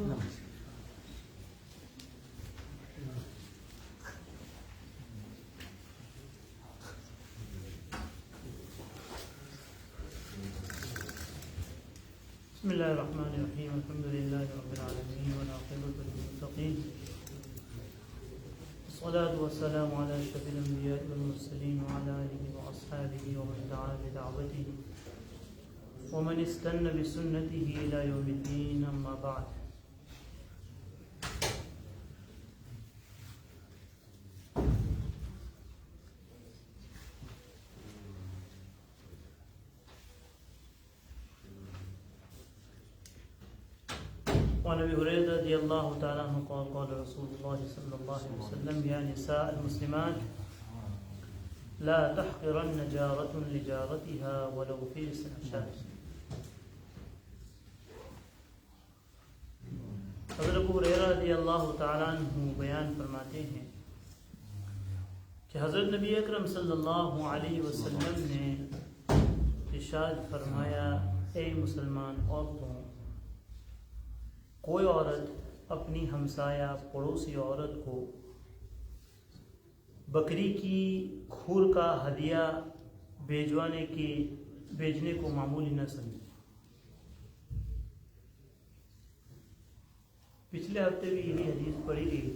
بسم اللہ الرحمن الرحیم الحمد للہ رب العالمین والعاقبۃ للمتقین والصلاة والسلام علی اشرف الانبیاء والمرسلین وعلی آلہ واصحابہ ومن دعا بدعوته ومن استنى بسنته الى یوم الدین اما بعد. وعن ابي هريره رضي الله تعالى عنه قال قال رسول الله صلى الله عليه وسلم يا نساء المسلمات لا تحقرن جارة لجارتها ولو في شاة. حضرت ابو ہریرہ رضی اللہ تعالیٰ عنہ بیان فرماتے ہیں کہ حضرت نبی اکرم صلی اللہ علیہ وسلم نے ارشاد فرمایا، اے مسلمان عورتوں، کوئی عورت اپنی ہمسایہ پڑوسی عورت کو بکری کی کھور کا ہدیہ بھیجنے کو معمولی نہ سمجھے. پچھلے ہفتے بھی یہی حدیث پڑھی گئی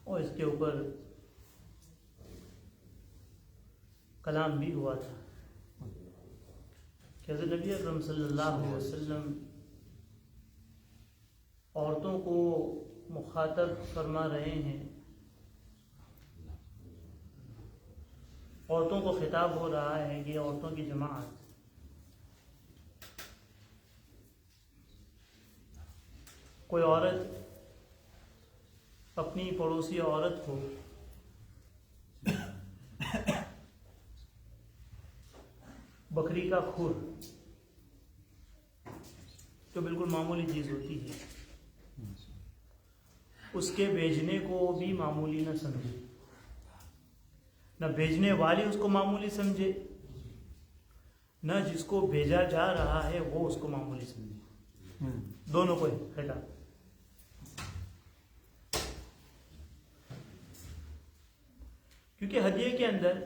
اور اس کے اوپر کلام بھی ہوا تھا کہ حضرت نبی اکرم صلی اللہ علیہ وسلم عورتوں کو مخاطب فرما رہے ہیں، عورتوں کو خطاب ہو رہا ہے کہ عورتوں کی جماعت کوئی عورت اپنی پڑوسی عورت کو بکری کا کھور، جو بالکل معمولی چیز ہوتی ہے، اس کے بھیجنے کو بھی معمولی نہ سمجھے، نہ بھیجنے والی اس کو معمولی سمجھے، نہ جس کو بھیجا جا رہا ہے وہ اس کو معمولی سمجھے، دونوں کو خطاب. کیونکہ ہدیے کے اندر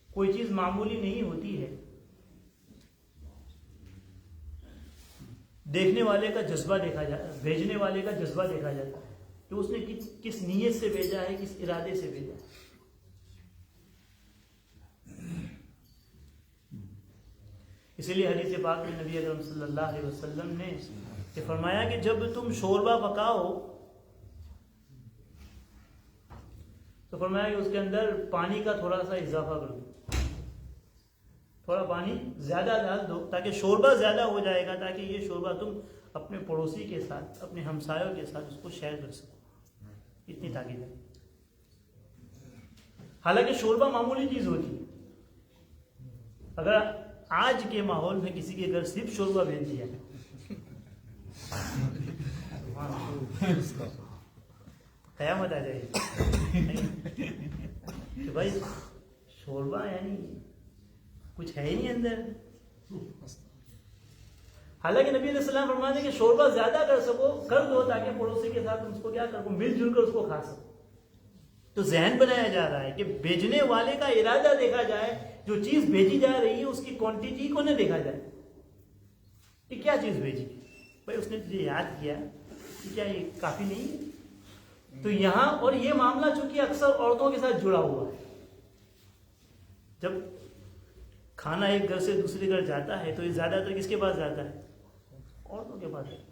کوئی چیز معمولی نہیں ہوتی ہے، دیکھنے والے کا جذبہ دیکھا جاتا ہے، بھیجنے والے کا جذبہ دیکھا جاتا ہے کہ اس نے کس نیت سے بھیجا ہے، کس ارادے سے بھیجا ہے. اسی لیے حدیث پاک میں نبی اکرم صلی اللہ علیہ وسلم نے یہ فرمایا کہ جب تم شوربہ پکاؤ تو فرمایا کہ اس کے اندر پانی کا تھوڑا سا اضافہ کر دو، تھوڑا پانی زیادہ ڈال دو تاکہ شوربہ زیادہ ہو جائے گا، تاکہ یہ شوربہ تم اپنے پڑوسی کے ساتھ، اپنے ہمسایوں کے ساتھ اس کو شیئر کر سکو. اتنی تاکید ہے. حالانکہ شوربہ معمولی چیز ہوتی ہے. اگر آج کے ماحول میں کسی کے گھر صرف شوربہ بھیج دیا قیامت آ جائے گی کہ بھائی شوربہ یعنی کچھ ہے ہی نہیں اندر. حالانکہ نبی علیہ السلام فرماتے ہیں کہ شوربہ زیادہ کر دو تاکہ پڑوسی کے ساتھ اس کو کیا کرو، مل جل کر اس کو کھا سکو. تو ذہن بنایا جا رہا ہے کہ بھیجنے والے کا ارادہ دیکھا جائے، جو چیز بھیجی جا رہی ہے اس کی کوانٹیٹی کو نہ دیکھا جائے کہ کیا چیز بھیجی. بھائی اس نے تجھے یاد کیا کہ کیا یہ کافی نہیں ہے؟ تو یہاں اور یہ معاملہ چونکہ اکثر عورتوں کے ساتھ جڑا ہوا ہے، جب کھانا ایک گھر سے دوسرے گھر جاتا ہے تو یہ زیادہ تر کس کے پاس جاتا ہے؟ عورتوں کے پاس جاتا ہے.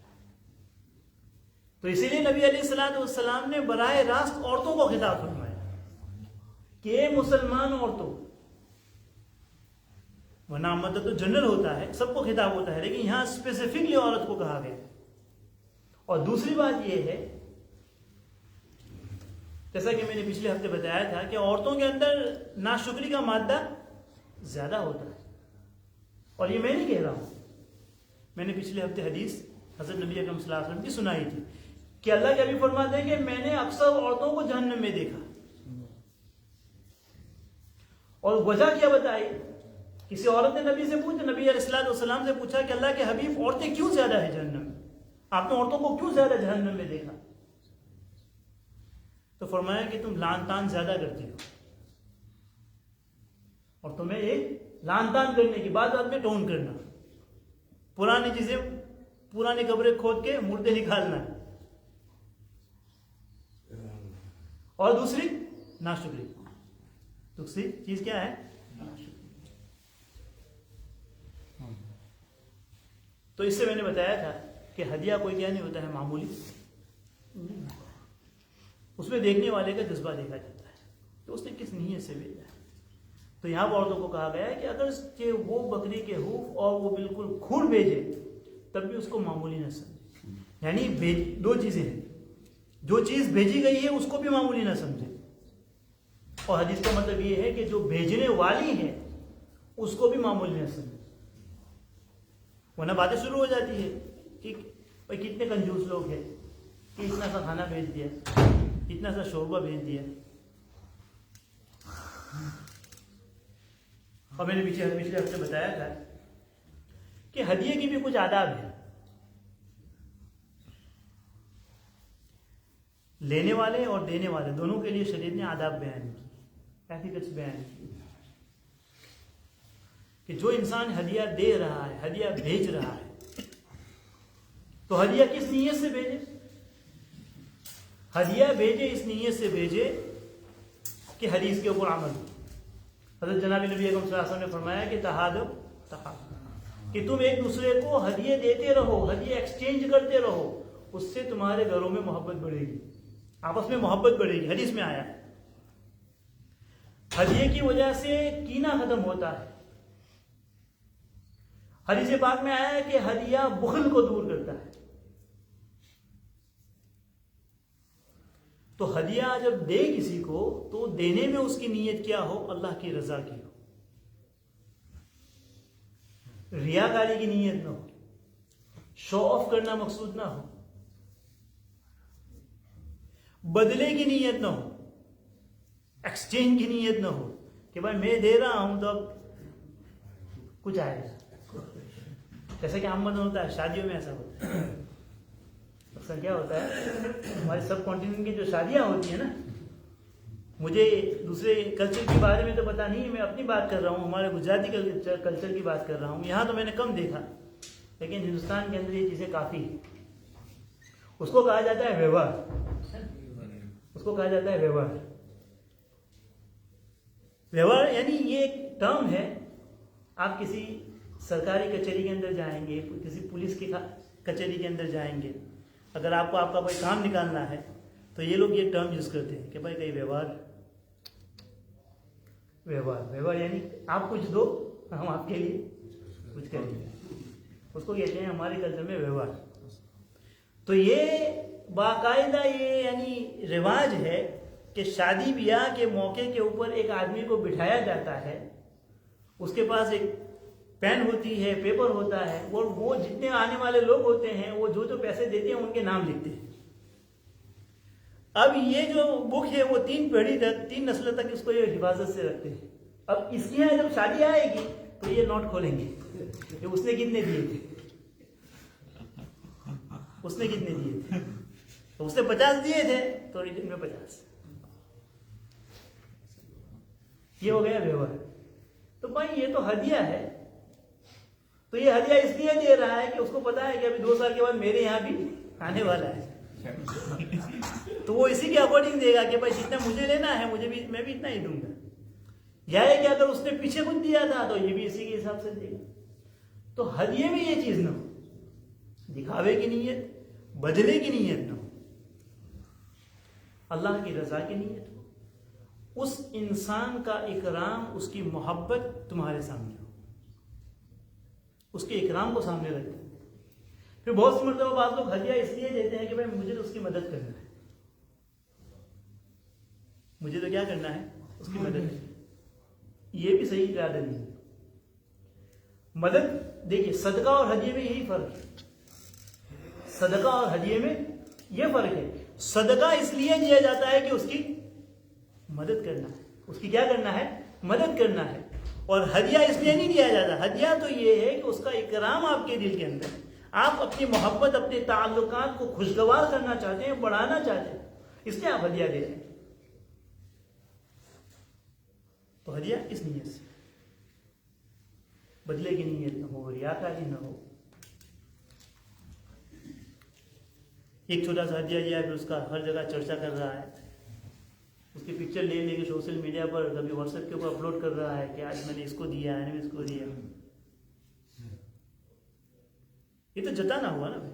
تو اسی لیے نبی علیہ السلام نے براہ راست عورتوں کو خطاب فرمایا کہ اے مسلمان عورتوں، ورنہ مدد تو جنرل ہوتا ہے، سب کو خطاب ہوتا ہے، لیکن یہاں اسپیسیفکلی عورت کو کہا گیا. اور دوسری بات یہ ہے، جیسا کہ میں نے پچھلے ہفتے بتایا تھا کہ عورتوں کے اندر ناشکری کا مادہ زیادہ ہوتا ہے. اور یہ میں نہیں کہہ رہا ہوں، میں نے پچھلے ہفتے حدیث حضرت نبی اکرم صلی اللہ علیہ وسلم کی سنائی تھی کہ اللہ کے حبیب فرماتے ہیں کہ میں نے اکثر عورتوں کو جہنم میں دیکھا. اور وجہ کیا بتائی کسی عورت نے نبی سے پوچھا، نبی علیہ السلام سے پوچھا کہ اللہ کے حبیب عورتیں کیوں زیادہ ہیں جہنم میں، آپ نے عورتوں کو کیوں زیادہ جہنم میں دیکھا؟ تو فرمایا کہ تم لان تان زیادہ کرتی ہو، اور تمہیں ایک لان تان کرنے کی بات میں ٹون کرنا، پرانی چیزیں، پرانی قبریں کھود کے مردے نکالنا، اور دوسری ناشکری. دوسری چیز کیا ہے؟ تو اس سے میں نے بتایا تھا کہ ہدیہ کوئی کیا نہیں ہوتا ہے معمولی، اس میں دیکھنے والے کا جذبہ دیکھا جاتا ہے کہ اس نے کس نیت سے بھیجا ہے. تو یہاں عورتوں کو کہا گیا ہے کہ اگر وہ بکری کے حوف اور وہ بالکل کھور بھیجے تب بھی اس کو معمولی نہ سمجھے. یعنی دو چیزیں ہیں، جو چیز بھیجی گئی ہے اس کو بھی معمولی نہ سمجھے، اور حدیث کا مطلب یہ ہے کہ جو بھیجنے والی ہے اس کو بھی معمولی نہ سمجھے. ورنہ باتیں شروع ہو جاتی ہے کہ بھائی کتنے کنجوس لوگ ہیں کہ اتنا سا کھانا بھیج دیا، اتنا سا شوربہ بھیج دیا. اور میں نے پچھلے ہفتے بتایا تھا کہ ہدیے کی بھی کچھ آداب ہیں. لینے والے اور دینے والے دونوں کے لیے شریعت نے آداب بیان کی، ایتھکس بیان کی، کہ جو انسان ہدیہ دے رہا ہے، ہدیہ بھیج رہا ہے، تو ہدیہ کس نیت سے بھیجے؟ ہدیہ بھیجے اس نیت سے بھیجے کہ حدیث کے اوپر عمل ہو. حضرت جناب نبی اکرم صلی اللہ علیہ وسلم نے فرمایا کہ تہادو، کہ تم ایک دوسرے کو ہدیے دیتے رہو، ہدیے ایکسچینج کرتے رہو، اس سے تمہارے گھروں میں محبت بڑھے گی، آپس میں محبت بڑھے گی. حدیث میں آیا ہدیے کی وجہ سے کینہ ختم ہوتا ہے. حدیث پاک میں آیا ہے کہ ہدیہ بخل کو دور کرتا ہے. تو ہدیہ جب دے کسی کو تو دینے میں اس کی نیت کیا ہو؟ اللہ کی رضا کی ہو، ریاکاری کی نیت نہ ہو، شو آف کرنا مقصود نہ ہو، بدلے کی نیت نہ ہو، ایکسچینج کی نیت نہ ہو کہ بھائی میں دے رہا ہوں تو اب کچھ آئے گا. جیسے کہ آمدن ہوتا ہے، شادیوں میں ایسا ہوتا ہے. اکثر کیا ہوتا ہے ہمارے سب کانٹیننٹ کی جو شادیاں ہوتی ہیں نا، مجھے دوسرے کلچر کے بارے میں تو پتہ نہیں ہے، میں اپنی بات کر رہا ہوں، ہمارے گجراتی کلچر کی بات کر رہا ہوں. یہاں تو میں نے کم دیکھا، لیکن ہندوستان کے اندر یہ چیزیں کافی ہیں. اس کو کہا جاتا ہے ویوہار، اس کو کہا جاتا ہے ویوہار. ویوہار یعنی یہ ایک ٹرم ہے. آپ کسی سرکاری کچہری کے اندر جائیں گے، کسی پولیس کی کچہری کے اندر جائیں گے، اگر آپ کو آپ کا کوئی کام نکالنا ہے تو یہ لوگ یہ ٹرم یوز کرتے ہیں کہ بھائی کئی ویوہار. ویوہار یعنی آپ کچھ دو ہم آپ کے لیے کچھ کریں گے، اس کو کہتے ہیں ہمارے کلچر میں ویوہار. تو یہ باقاعدہ یہ یعنی رواج ہے کہ شادی بیاہ کے موقع کے اوپر ایک آدمی کو بٹھایا جاتا ہے، اس کے پاس ایک پین ہوتی ہے، پیپر ہوتا ہے، اور وہ جتنے آنے والے لوگ ہوتے ہیں وہ جو پیسے دیتے ہیں ان کے نام لکھتے ہیں. اب یہ جو بک ہے وہ 3 پیڑھی تک، 3 نسل تک اس کو یہ حفاظت سے رکھتے ہیں. اب اس کے یہاں جب شادی آئے گی تو یہ نوٹ کھولیں گے کہ اس نے کتنے دیے تھے، اس نے کتنے دیے تھے. تو اس نے 50 دیے تھے تو ریٹن میں 50. یہ ہو گیا ویوہار. تو بھائی یہ تو ہدیہ ہے، تو یہ ہدیہ اس لیے دے رہا ہے کہ اس کو پتا ہے کہ ابھی 2 سال کے بعد میرے یہاں بھی آنے والا ہے، تو وہ اسی کے اکارڈنگ دے گا کہ بھائی جتنا مجھے لینا ہے میں بھی اتنا ہی دوں گا. یا ہے کہ اگر اس نے پیچھے کچھ دیا تھا تو یہ بھی اسی کے حساب سے دے گا. تو ہدیے میں یہ چیز نہ ہو، دکھاوے کی نیت، بدلے کی نیت نہ ہو، اللہ کی رضا کی نیت ہو. اس انسان کا اکرام، اس کی محبت تمہارے سامنے ہو، اس کے اکرام کو سامنے رکھتے ہیں. پھر بہت سی مرتبہ بعض لوگ ہدیہ اس لیے دیتے ہیں کہ بھائی مجھے تو اس کی مدد کرنا ہے، مجھے تو کیا کرنا ہے، اس کی مدد کرنا. یہ بھی صحیح ارادہ نہیں ہے. مدد دیکھیے، صدقہ اور ہدیے میں یہی فرق ہے. صدقہ اور ہدیے میں یہ فرق ہے. صدقہ اس لیے دیا جاتا ہے کہ اس کی مدد کرنا ہے، اس کی کیا کرنا ہے، مدد کرنا ہے. اور ہدیہ اس لیے نہیں دیا جاتا، ہدیہ تو یہ ہے کہ اس کا اکرام آپ کے دل کے اندر ہے، آپ اپنی محبت اپنے تعلقات کو خوشگوار کرنا چاہتے ہیں، بڑھانا چاہتے ہیں، اس لیے آپ ہدیہ دے رہے ہیں. تو ہدیہ اس نیت سے، بدلے کی نیت نہ ہو، ریاکاری نہ ہو. ایک چھوٹا سا ہدیہ لیا پھر اس کا ہر جگہ چرچا کر رہا ہے، اس کی پکچر لے لے کے سوشل میڈیا پر کبھی واٹس ایپ کے اوپر اپلوڈ کر رہا ہے کہ آج میں نے اس کو دیا، میں نے اس کو دیا. یہ تو جتانا ہوا نا بھائی.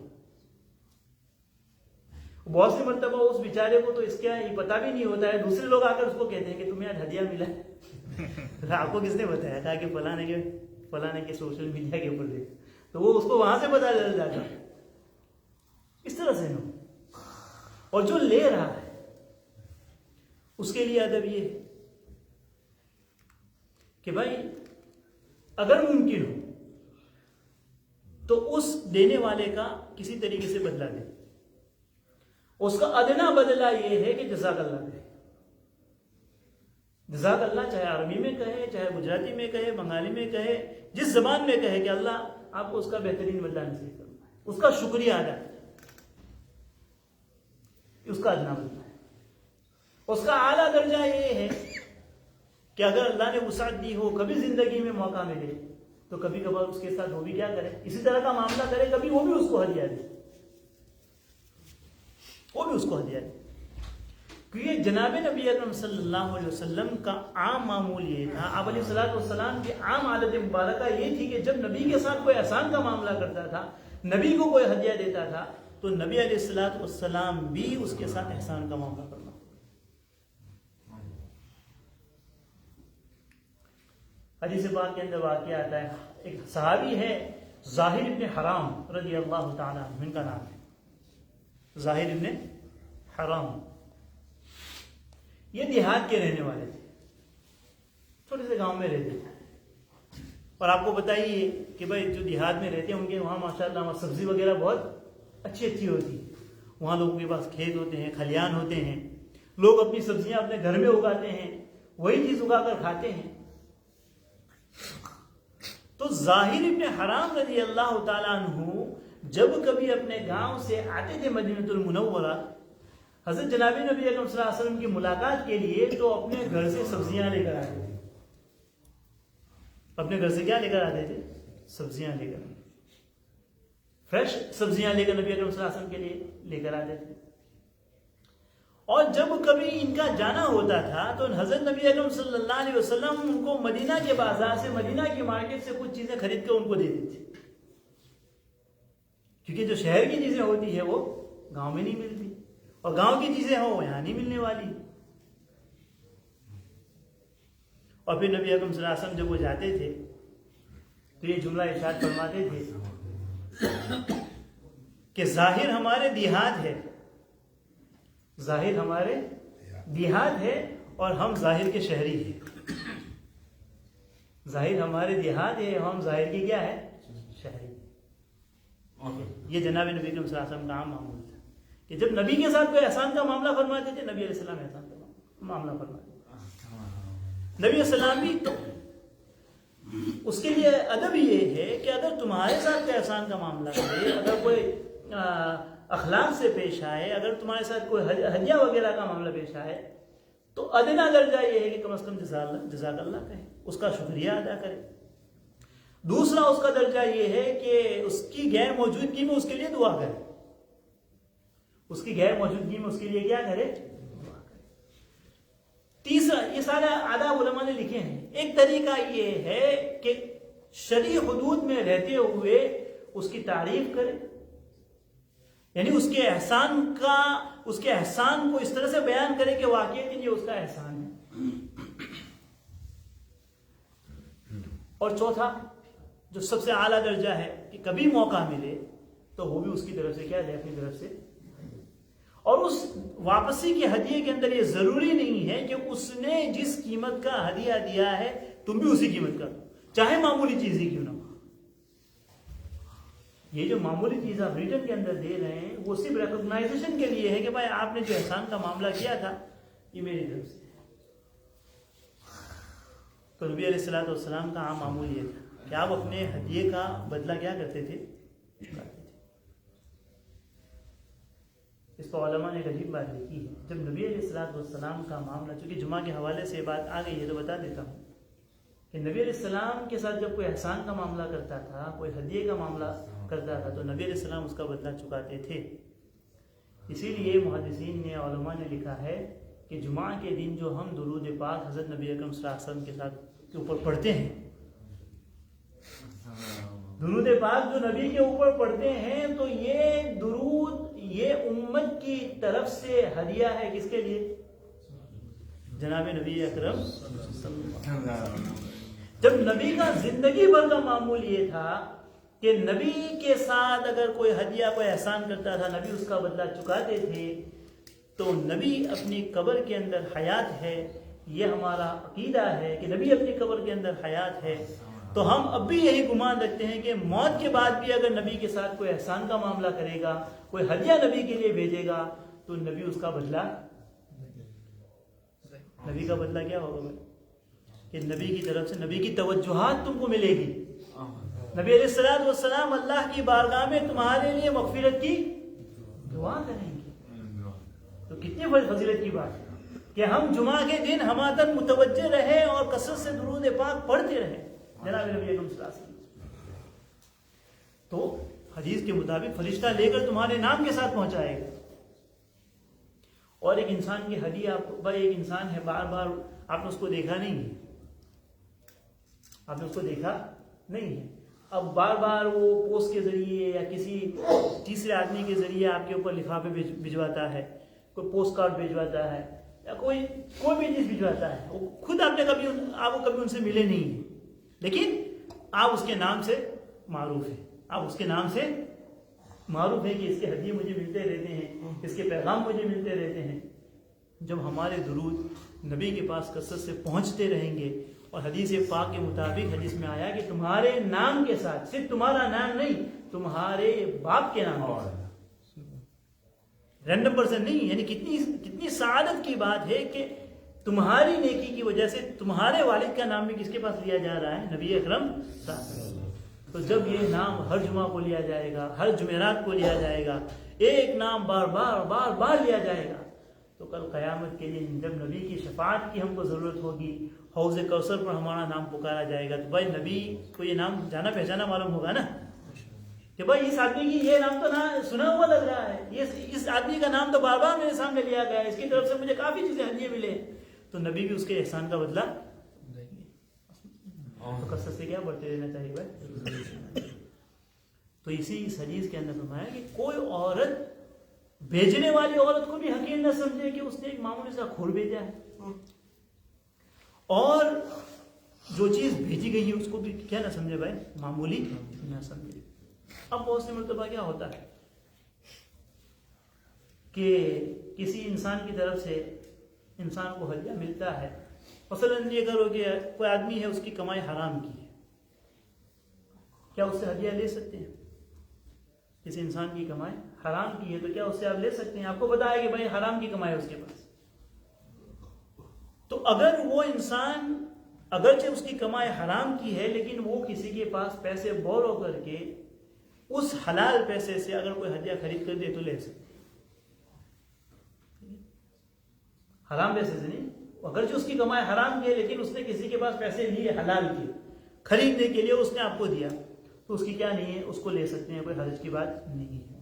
بہت سی مرتبہ اس بیچارے کو تو اس کا یہ پتہ بھی نہیں ہوتا ہے، دوسرے لوگ آ کر اس کو کہتے ہیں کہ تمہیں آج ہدیہ ملا ہے. آپ کو کس نے بتایا تھا کہ فلانے کے سوشل میڈیا کے اوپر دیکھ، تو وہ اس کو وہاں سے پتا چل جاتا. اس طرح سے نو. اور جو لے رہا ہے اس کے لیے ادب یہ ہے کہ بھائی اگر ممکن ہو تو اس دینے والے کا کسی طریقے سے بدلہ دے. اس کا ادنا بدلہ یہ ہے کہ جزاک اللہ کہے. جزاک اللہ چاہے عربی میں کہے، چاہے گجراتی میں کہے، بنگالی میں کہے، جس زبان میں کہے کہ اللہ آپ کو اس کا بہترین بدلہ نصیب کرنا ہے، اس کا شکریہ ادا کرے. اس کا ادنا بدلہ ہے. اس کا اعلیٰ درجہ یہ ہے کہ اگر اللہ نے وسعت دی ہو، کبھی زندگی میں موقع ملے تو کبھی کبھار اس کے ساتھ وہ بھی کیا کرے، اسی طرح کا معاملہ کرے، کبھی وہ بھی اس کو ہدیہ دے، وہ بھی اس کو ہدیہ دے. کیونکہ جناب نبی اکرم صلی اللہ علیہ وسلم کا عام معمول یہ تھا، آپ علیہ الصلوۃ والسلام کی عام عادت مبارکہ یہ تھی کہ جب نبی کے ساتھ کوئی احسان کا معاملہ کرتا تھا، نبی کو کوئی ہدیہ دیتا تھا، تو نبی علیہ الصلوۃ والسلام بھی اس کے ساتھ احسان کا معاملہ کرنا. حدیث پاک کے اندر واقعہ آتا ہے، ایک صحابی ہے ظاہر ابن حرام رضی اللہ تعالیٰ عنہ، ان کا نام ہے ظاہر ابن حرام. یہ دیہات کے رہنے والے تھے، چھوٹے سے گاؤں میں رہتے تھے. اور آپ کو بتائیے کہ بھائی جو دیہات میں رہتے ہیں ان کے وہاں ماشاءاللہ وہاں سبزی وغیرہ بہت اچھی ہوتی ہے. وہاں لوگوں کے پاس کھیت ہوتے ہیں، کھلیان ہوتے ہیں، لوگ اپنی سبزیاں اپنے گھر میں اگاتے ہیں، وہی چیز اگا کر کھاتے ہیں. تو ظاہر ابن حرام رضی اللہ تعالیٰ عنہ جب کبھی اپنے گاؤں سے آتے تھے مدینہ المنورہ حضرت جناب نبی اکرم صلی اللہ علیہ وسلم کی ملاقات کے لیے، تو اپنے گھر سے سبزیاں لے کر آتے تھے. اپنے گھر سے کیا لے کر آتے تھے؟ سبزیاں لے کر، فریش سبزیاں لے کر نبی اکرم صلی اللہ علیہ وسلم کے لیے لے کر آتے تھے. اور جب کبھی ان کا جانا ہوتا تھا تو حضرت نبی اکرم صلی اللہ علیہ وسلم ان کو مدینہ کے بازار سے، مدینہ کی مارکیٹ سے کچھ چیزیں خرید کر ان کو دے دیتے، کیونکہ جو شہر کی چیزیں ہوتی ہے وہ گاؤں میں نہیں ملتی، اور گاؤں کی چیزیں ہوں وہ یہاں نہیں ملنے والی. اور پھر نبی اکرم صلی اللہ علیہ وسلم جب وہ جاتے تھے تو یہ جملہ ارشاد فرماتے تھے کہ ظاہر ہمارے دیہات ہے، ظاہر ہمارے دیہات ہے اور ہم ظاہر کے شہری ہیں. ظاہر ہمارے دیہات ہے، ہم ظاہر کے کیا ہے؟ شہری. یہ جناب نبی صلی اللہ علیہ وسلم کا عام معمول تھا کہ جب نبی کے ساتھ کوئی احسان کا معاملہ فرماتے تھے، نبی علیہ السلام احسان کا معاملہ فرماتے تھے. نبی علیہ السلام بھی تو اس کے لیے ادب یہ ہے کہ اگر تمہارے ساتھ کوئی احسان کا معاملہ کرے، اگر کوئی اخلاق سے پیش آئے، اگر تمہارے ساتھ کوئی ہدیہ وغیرہ کا معاملہ پیش آئے، تو ادنا درجہ یہ ہے کہ کم از کم جزاک اللہ کہے، اس کا شکریہ ادا کرے. دوسرا اس کا درجہ یہ ہے کہ اس کی غیر موجودگی میں اس کے لیے دعا کرے. اس کی غیر موجودگی میں اس کے لیے کیا کرے؟ دعا کرے. تیسرا، یہ سارا آداب علماء نے لکھے ہیں. ایک طریقہ یہ ہے کہ شرعی حدود میں رہتے ہوئے اس کی تعریف کرے، یعنی اس کے احسان کو اس طرح سے بیان کرے کہ واقعی یہ اس کا احسان ہے. اور چوتھا جو سب سے اعلیٰ درجہ ہے کہ کبھی موقع ملے تو وہ بھی اس کی طرف سے کیا ہے؟ اپنی طرف سے. اور اس واپسی کے ہدیے کے اندر یہ ضروری نہیں ہے کہ اس نے جس قیمت کا ہدیہ دیا ہے تم بھی اسی قیمت کا، چاہے معمولی چیز ہی کیوں نہ ہو. یہ جو معمولی چیز آپ ریٹرن کے اندر دے رہے ہیں وہ صرف ریکگنائزیشن کے لیے ہے کہ بھائی آپ نے جو احسان کا معاملہ کیا تھا یہ میری طرف سے ہے. تو نبی علیہ السلام کا عام معمول یہ تھا کہ آپ اپنے ہدیے کا بدلہ کیا کرتے تھے؟ اس پر علماء نے ایک عجیب بات لکھی ہے. جب نبی علیہ السلام کا معاملہ، چونکہ جمعہ کے حوالے سے بات آ گئی ہے تو بتا دیتا ہوں کہ نبی علیہ السلام کے ساتھ جب کوئی احسان کا معاملہ کرتا تھا، کوئی ہدیے کا معاملہ کرتا تھا، تو نبی علیہ السلام اس کا بدلہ چکاتے تھے. اسی لیے محدثین نے، علماء نے لکھا ہے کہ جمعہ کے دن جو ہم درود پاک حضرت نبی اکرم صلی اللہ علیہ وسلم کے اوپر پڑھتے ہیں، درود پاک جو نبی کے اوپر پڑھتے ہیں، تو یہ درود یہ امت کی طرف سے ہدیہ ہے. کس کے لیے؟ جناب نبی اکرم صلی اللہ علیہ وسلم. جب نبی کا زندگی بھر کا معمول یہ تھا کہ نبی کے ساتھ اگر کوئی ہدیہ، کوئی احسان کرتا تھا، نبی اس کا بدلہ چکاتے تھے، تو نبی اپنی قبر کے اندر حیات ہے. یہ ہمارا عقیدہ ہے کہ نبی اپنی قبر کے اندر حیات ہے. تو ہم اب بھی یہی گمان رکھتے ہیں کہ موت کے بعد بھی اگر نبی کے ساتھ کوئی احسان کا معاملہ کرے گا، کوئی ہدیہ نبی کے لیے بھیجے گا، تو نبی اس کا بدلہ، نبی کا بدلہ کیا ہوگا کہ نبی کی طرف سے نبی کی توجہات تم کو ملے گی. نبی علیہ السلام اللہ کی بارگاہ میں تمہارے لیے مغفرت کی دعا کریں گے. تو کتنی فضیلت کی بات ہے کہ ہم جمعہ کے دن ہماتن متوجہ رہے اور کثرت سے درود پاک پڑھتے رہے جناب نبی اکرم صلی اللہ علیہ وسلم. تو حدیث کے مطابق فرشتہ لے کر تمہارے نام کے ساتھ پہنچائے گا. اور ایک انسان کی ہدیہ، بھائی ایک انسان ہے، بار بار آپ نے اس کو دیکھا نہیں ہے، آپ نے اس کو دیکھا نہیں ہے، اب بار بار وہ پوسٹ کے ذریعے یا کسی تیسرے آدمی کے ذریعے آپ کے اوپر لفافے بھجواتا ہے، کوئی پوسٹ کارڈ بھجواتا ہے، یا کوئی بھی چیز بھجواتا ہے. وہ خود آپ کو کبھی ان سے ملے نہیں ہیں، لیکن آپ اس کے نام سے معروف ہیں، آپ اس کے نام سے معروف ہے کہ اس کے ہدیے مجھے ملتے رہتے ہیں، اس کے پیغام مجھے ملتے رہتے ہیں. جب ہمارے درود نبی کے پاس کثرت سے پہنچتے رہیں گے، اور حدیث پاک کے مطابق حدیث میں آیا کہ تمہارے نام کے ساتھ، صرف تمہارا نام نہیں، تمہارے باپ کے نام کے ساتھ، رینڈم پرسن نہیں، یعنی کتنی سعادت کی بات ہے کہ تمہاری نیکی کی وجہ سے تمہارے والد کا نام بھی کس کے پاس لیا جا رہا ہے؟ نبی اکرم صلی اللہ علیہ وسلم. تو جب یہ نام ہر جمعہ کو لیا جائے گا، ہر جمعرات کو لیا جائے گا، ایک نام بار بار لیا جائے گا، تو کل قیامت کے دن جب نبی کی شفاعت کی ہم کو ضرورت ہوگی، حوض کوثر پر ہمارا نام پکارا جائے گا، تو بھائی نبی کو یہ نام جانا پہچانا معلوم ہوگا نا کہ بھائی اس آدمی کی یہ نام تو سنا ہوا لگ رہا ہے، اس آدمی کا نام تو بار بار میرے سامنے لیا گیا ہے، اس کی طرف سے مجھے کافی چیزیں ہدیے ملے. تو نبی بھی اس کے احسان کا بدلہ تو کثرت سے کیا بڑھتے رہنا چاہیے بھائی. تو اس حدیث کے اندر فرمایا کہ کوئی عورت بھیجنے والی عورت کو بھی حقیر نہ سمجھے کہ اس نے ایک معمولی سا کھول بھیجا ہے، اور جو چیز بھیجی گئی ہے اس کو بھی کیا نہ سمجھے بھائی، معمولی نہ سمجھے. اب بہت سی مرتبہ کیا ہوتا ہے کہ کسی انسان کی طرف سے انسان کو ہدیہ ملتا ہے، مثلاً یہ کرو کہ کوئی آدمی ہے، اس کی کمائی حرام کی ہے، کیا اس سے ہدیہ لے سکتے ہیں؟ کسی انسان کی کمائی حرام کی ہے تو کیا اس سے آپ لے سکتے ہیں؟ آپ کو پتا ہے کہ بھائی حرام کی کمائی ہے اس کے پاس. تو اگر وہ انسان اگرچہ اس کی کمائی حرام کی ہے، لیکن وہ کسی کے پاس پیسے بورو کر کے اس حلال پیسے سے اگر کوئی ہدیہ خرید کر دے تو لے سکتے. حرام پیسے سے نہیں، اگرچہ اس کی کمائی حرام کی ہے، لیکن اس نے کسی کے پاس پیسے لیے حلال کے خریدنے کے لیے، اس نے آپ کو دیا، تو اس کی کیا نہیں ہے، اس کو لے سکتے ہیں، کوئی حرج کی بات نہیں ہے.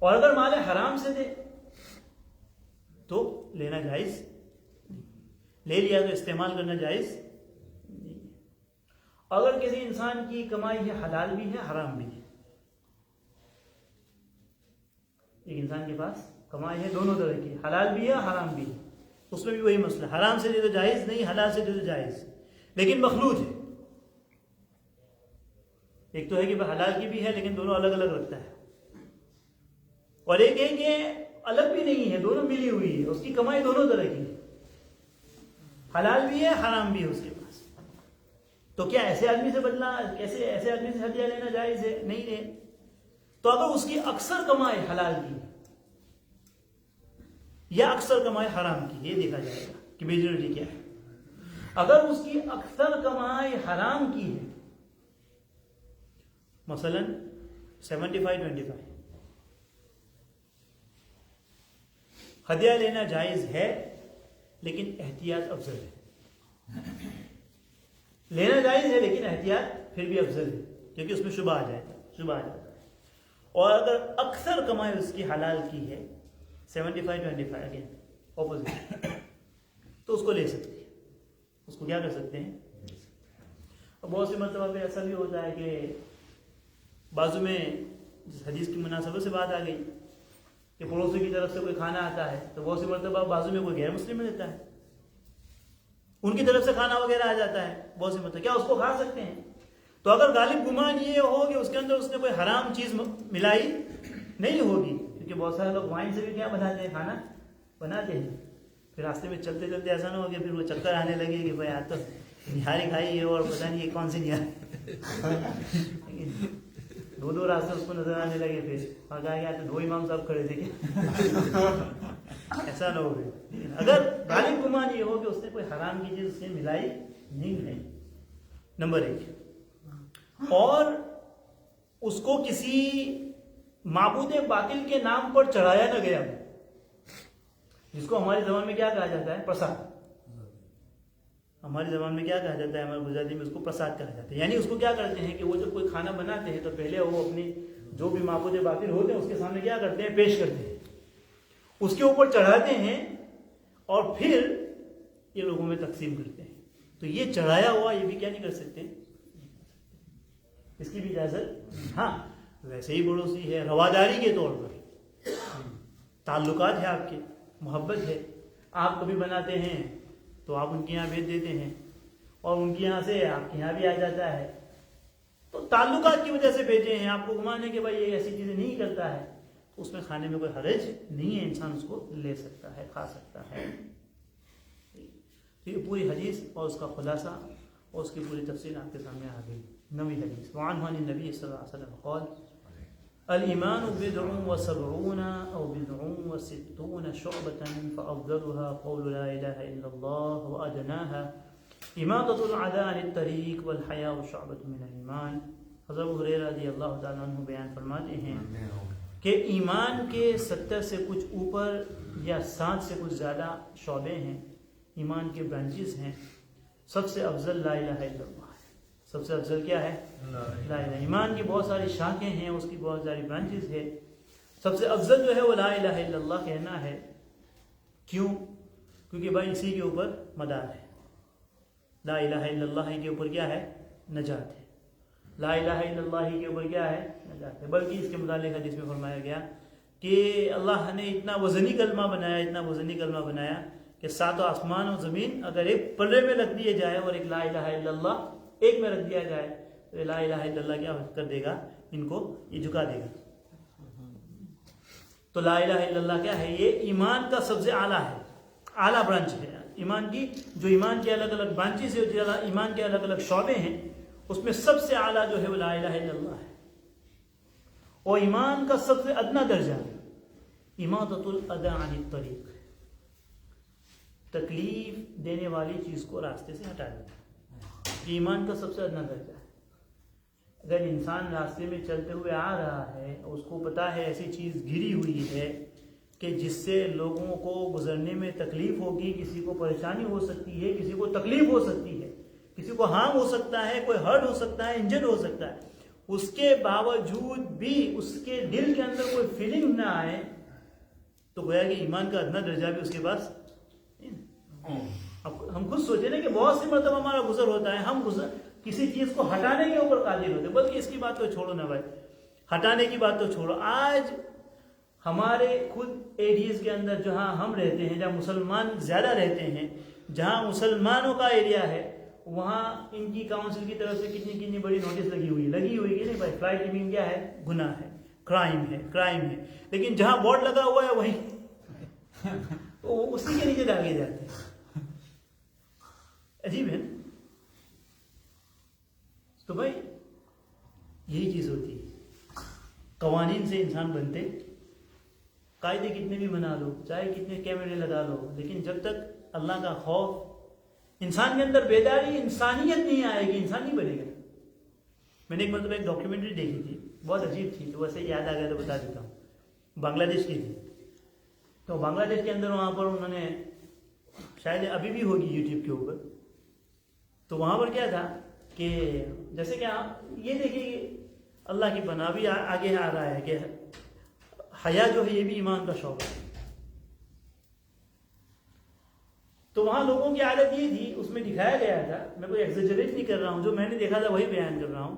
اور اگر مال حرام سے دے تو لینا جائز نہیں، لے لیا تو استعمال کرنا جائز نہیں. اگر کسی انسان کی کمائی ہے، حلال بھی ہے حرام بھی ہے، ایک انسان کے پاس کمائی ہے دونوں طرح کی، حلال بھی ہے حرام بھی ہے، اس میں بھی وہی مسئلہ، حرام سے دے تو جائز نہیں، حلال سے دے تو جائز، لیکن مخلوط ہے. ایک تو ہے کہ حلال کی بھی ہے لیکن دونوں الگ الگ رکھتا ہے، اور ایک ہے کہ الگ بھی نہیں ہے، دونوں ملی ہوئی ہے، اس کی کمائی دونوں طرح کی ہے، حلال بھی ہے حرام بھی ہے اس کے پاس. تو کیا ایسے آدمی سے بدلہ، کیسے ایسے آدمی سے ہدیہ لینا جائز ہے؟ نہیں ہے. تو اگر اس کی اکثر کمائی حلال کی یا اکثر کمائی حرام کی، یہ دیکھا جائے گا کہ میجورٹی کیا ہے. اگر اس کی اکثر کمائی حرام کی ہے، مثلا 75-25، ہدیہ لینا جائز ہے لیکن احتیاط افضل ہے. لینا جائز ہے لیکن احتیاط پھر بھی افضل ہے، کیونکہ اس میں شبہ آ جاتا ہے. اور اگر اکثر کمائی اس کی حلال کی ہے 75-25 اگین اپوزٹ، تو اس کو لے سکتے ہیں، اس کو کیا کر سکتے ہیں. اور بہت سی مرتبہ پہ ایسا بھی ہوتا ہے کہ بازو میں جس حدیث کی مناسبت سے بات آ گئی کہ پڑوسی کی طرف سے کوئی کھانا آتا ہے تو بہت سی مرتبہ بازو میں کوئی غیر مسلم میں دیتا ہے، ان کی طرف سے کھانا وغیرہ آ جاتا ہے بہت سی مرتبہ، کیا اس کو کھا سکتے ہیں؟ تو اگر غالب گمان یہ ہو کہ اس کے اندر اس نے کوئی حرام چیز ملائی نہیں ہوگی، کیونکہ بہت سارے لوگ وائن سے بھی کیا بناتے ہیں، کھانا بناتے ہیں، پھر راستے میں چلتے چلتے ایسا نہ ہو کہ پھر وہ چکر آنے لگے کہ بھائی آج تو نہاری کھائی ہے اور پتہ نہیں یہ کون سی نہاری، دو راستے اس کو نظر آنے لگے، پھر اور کہا گیا تو 2 امام صاحب کھڑے تھے کہ ایسا نہ ہو. اگر غالب گمان یہ ہو کہ اس نے کوئی حرام کی چیز اس نے ملائی نہیں ہے، نمبر 1، اور اس کو کسی معبود باطل کے نام پر چڑھایا نہ گیا، جس کو ہماری زبان میں کیا کہا جاتا ہے، پرساد. ہماری زبان میں کیا کہا جاتا ہے، ہمارے گجراتی میں اس کو پرساد کہا جاتا ہے. یعنی اس کو کیا کرتے ہیں کہ وہ جب کوئی کھانا بناتے ہیں تو پہلے وہ اپنی جو بھی معبود باطل ہوتے ہیں اس کے سامنے کیا کرتے ہیں، پیش کرتے ہیں، اس کے اوپر چڑھاتے ہیں اور پھر یہ لوگوں میں تقسیم کرتے ہیں. تو یہ چڑھایا ہوا یہ بھی کیا نہیں کر سکتے، اس کی بھی اجازت. ہاں ویسے ہی پڑوسی ہے، رواداری کے طور پر تعلقات ہے، آپ کے محبت ہے، آپ کبھی بناتے ہیں تو آپ ان کے یہاں بھیج دیتے ہیں اور ان کے یہاں سے آپ کے یہاں بھی آ جاتا ہے، تو تعلقات کی وجہ سے بھیجے ہیں، آپ کو گمان ہے کہ بھائی یہ ایسی چیزیں نہیں کرتا ہے، تو اس میں کھانے میں کوئی حرج نہیں ہے، انسان اس کو لے سکتا ہے، کھا سکتا ہے. تو یہ پوری حدیث اور اس کا خلاصہ اور اس کی پوری تفصیل آپ کے سامنے آ گئی. نویں حدیث، وعنہ عن النبی صلی اللہ علیہ وسلم قال الایمان بضع وسبعون او بضع وستون شعبة فافضلها قول لا اله الا الله وادناها اماطة الاذى عن الطريق والحياء شعبة من الايمان. حضرت ابو ہریرہ رضی اللہ تعالیٰ عنہ بیان فرماتے ہیں کہ ایمان کے 70 سے کچھ اوپر یا 60 سے کچھ زیادہ شعبے ہیں، ایمان کے برانچز ہیں. سب سے افضل لا الہ الا اللہ ہے. سب سے افضل کیا ہے؟ لا الہ. ایمان کی بہت ساری شاخیں ہیں، اس کی بہت ساری برانچز ہے. سب سے افضل جو ہے وہ لا الہ الا اللہ کہنا ہے. کیوں؟ کیونکہ بھائی اسی کے اوپر مدار ہے. لا الہ الا اللہ کے اوپر کیا ہے؟ نجات ہے. لا الہ الا اللہ کے اوپر کیا ہے؟ نجات ہے. بلکہ اس کے متعلق حدیث میں فرمایا گیا کہ اللہ نے اتنا وزنی کلمہ بنایا، اتنا وزنی کلمہ بنایا کہ 7 آسمان اور زمین اگر ایک پلڑے میں رکھ دیے جائے اور ایک لا الہ الا اللہ ایک میں رکھ دیا جائے تو لا الہ الا اللہ کیا کر دے گا، ان کو یہ جھکا دے گا. تو لا الہ الا اللہ کیا ہے؟ یہ ایمان کا سب سے اعلیٰ ہے، اعلیٰ برانچ ہے. ایمان کی جو ایمان کے الگ الگ برانچز ہے، جو ایمان کے الگ الگ شعبے ہیں، اس میں سب سے اعلیٰ جو ہے وہ لا الہ الا اللہ ہے. اور ایمان کا سب سے ادنا درجہ اماطۃ الاذی عن الطریق، تکلیف دینے والی چیز کو راستے سے ہٹا دینا. یہ ایمان کا سب سے ادنا درجہ ہے. اگر انسان راستے میں چلتے ہوئے آ رہا ہے اور اس کو پتا ہے ایسی چیز گری ہوئی ہے کہ جس سے لوگوں کو گزرنے میں تکلیف ہوگی، کسی کو پریشانی ہو سکتی ہے، کسی کو تکلیف ہو سکتی ہے، کسی کو ہارم ہو سکتا ہے، کوئی ہرٹ ہو سکتا ہے، انجرڈ ہو سکتا ہے، اس کے باوجود بھی اس کے دل کے اندر کوئی فیلنگ نہ آئے تو گویا کہ ایمان کا ادنا درجہ بھی اس کے پاس. ہم خود سوچیں نا کہ بہت سی مرتبہ ہمارا گزر ہوتا ہے، ہم کسی چیز کو ہٹانے کے اوپر قادر ہوتے، بلکہ اس کی بات تو چھوڑو نا بھائی، ہٹانے کی بات تو چھوڑو. آج ہمارے خود ایریاز کے اندر جہاں ہم رہتے ہیں، جہاں مسلمان زیادہ رہتے ہیں، جہاں مسلمانوں کا ایریا ہے، وہاں ان کی کاؤنسل کی طرف سے کتنی بڑی نوٹس لگی ہوئی کہ نہیں بھائی فلائٹ لیونگ کیا ہے؟ گناہ ہے، کرائم ہے. لیکن جہاں بورڈ لگا ہوا ہے وہیں اسی کے نیچے داغے جاتے ہیں. عجیب ہے. تو بھائی یہی چیز ہوتی ہے. قوانین سے انسان بنتے، قاعدے کتنے بھی بنا لو، چاہے کتنے کیمرے لگا لو، لیکن جب تک اللہ کا خوف انسان کے اندر بیداری، انسانیت نہیں آئے گی، انسان نہیں بنے گا. میں نے ایک مرتبہ ایک ڈاکیومنٹری دیکھی تھی، بہت عجیب تھی، تو ویسے یاد آ گیا تو بتا دیتا ہوں. بنگلہ دیش کی تھی. تو بنگلہ دیش کے اندر وہاں پر انہوں نے، شاید ابھی بھی ہوگی یوٹیوب کے اوپر، تو وہاں پر کیا تھا کہ جیسے کہ آپ یہ دیکھیے، اللہ کی پناہ بھی آگے آ رہا ہے کہ حیا جو ہے یہ بھی ایمان کا شعبہ ہے. تو وہاں لوگوں کی عادت یہ تھی، اس میں دکھایا گیا تھا، میں کوئی ایگزیجریٹ نہیں کر رہا ہوں، جو میں نے دیکھا تھا وہی بیان کر رہا ہوں.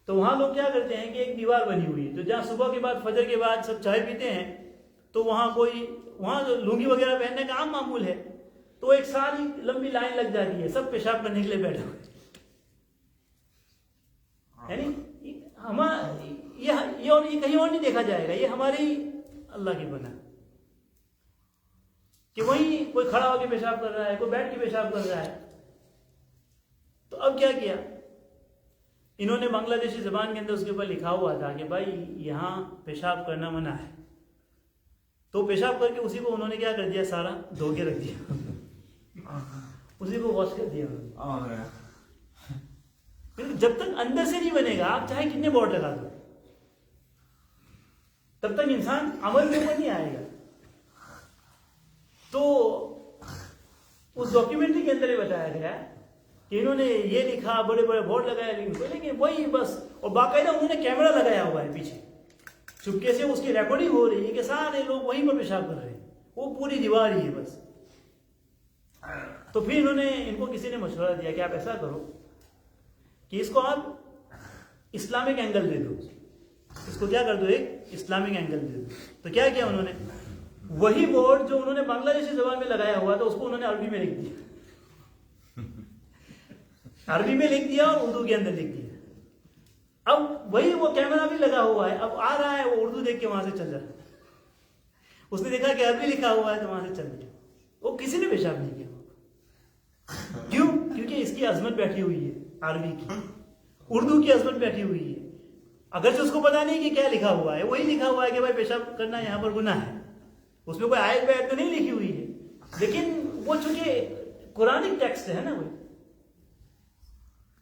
تو وہاں لوگ کیا کرتے ہیں کہ ایک دیوار بنی ہوئی ہے، تو جہاں صبح کے بعد فجر کے بعد سب چائے پیتے ہیں، تو وہاں لنگی وغیرہ پہننے کا عام معمول ہے، تو ایک ساری لمبی لائن لگ جاتی ہے، سب پیشاب کرنے کے لیے بیٹھے ہوئے. یعنی یہ کہیں اور نہیں دیکھا جائے گا، یہ ہماری اللہ کی بنا کہ وہیں کوئی کھڑا ہو کے پیشاب کر رہا ہے، کوئی بیٹھ کے پیشاب کر رہا ہے. تو اب کیا کیا انہوں نے، بنگلہ دیشی زبان کے اندر اس کے اوپر لکھا ہوا تھا کہ بھائی یہاں پیشاب کرنا منع ہے. تو پیشاب کر کے اسی کو انہوں نے کیا کر دیا، سارا دھو کے رکھ دیا، اسی کو واش کر دیا. جب تک اندر سے نہیں بنے گا، آپ چاہے کتنے بورڈ لگا دو، تب تک انسان عمل کے اوپر نہیں آئے گا. تو اس ڈاکیومنٹری کے اندر یہ بتایا گیا کہ انہوں نے یہ لکھا، بڑے بڑے بورڈ لگائے، لیکن وہی بس، اور باقاعدہ انہوں نے کیمرہ لگایا ہوا ہے پیچھے، چپکے سے اس کی ریکارڈنگ ہو رہی ہے کہ سارے لوگ وہیں پر پیشاب کر رہے ہیں، وہ پوری دیوار ہی ہے بس. تو پھر انہوں نے، ان کو کسی نے مشورہ دیا کہ آپ ایسا کرو کہ اس کو آپ اسلامک اینگل دے دو، اس کو کیا کر دو، ایک اسلامک اینگل دے دو. تو کیا کیا انہوں نے، وہی بورڈ جو انہوں نے بنگلہ دیشی زبان میں لگایا ہوا تھا، اس کو انہوں نے عربی میں لکھ دیا، عربی میں لکھ دیا اور اردو کے اندر لکھ دیا. اب وہی وہ کیمرہ بھی لگا ہوا ہے، اب آ رہا ہے، وہ اردو دیکھ کے وہاں سے چل رہا ہے، اس نے دیکھا کہ عربی لکھا ہوا ہے تو وہاں سے چل گیا. وہ کسی نے پیشاب نہیں کیا. کیوں؟ کیونکہ اس کی عظمت بیٹھی ہوئی ہے، عربی کی، اردو کی عظمت بیٹھی ہوئی ہے. اگرچہ اس کو پتا نہیں کہ کیا لکھا ہوا ہے، وہی لکھا ہوا ہے کہ بھائی پیشاب کرنا یہاں پر گناہ ہے، اس میں کوئی آیت بیت تو نہیں لکھی ہوئی ہے، لیکن وہ چونکہ قرآنک ٹیکسٹ ہے نا وہ،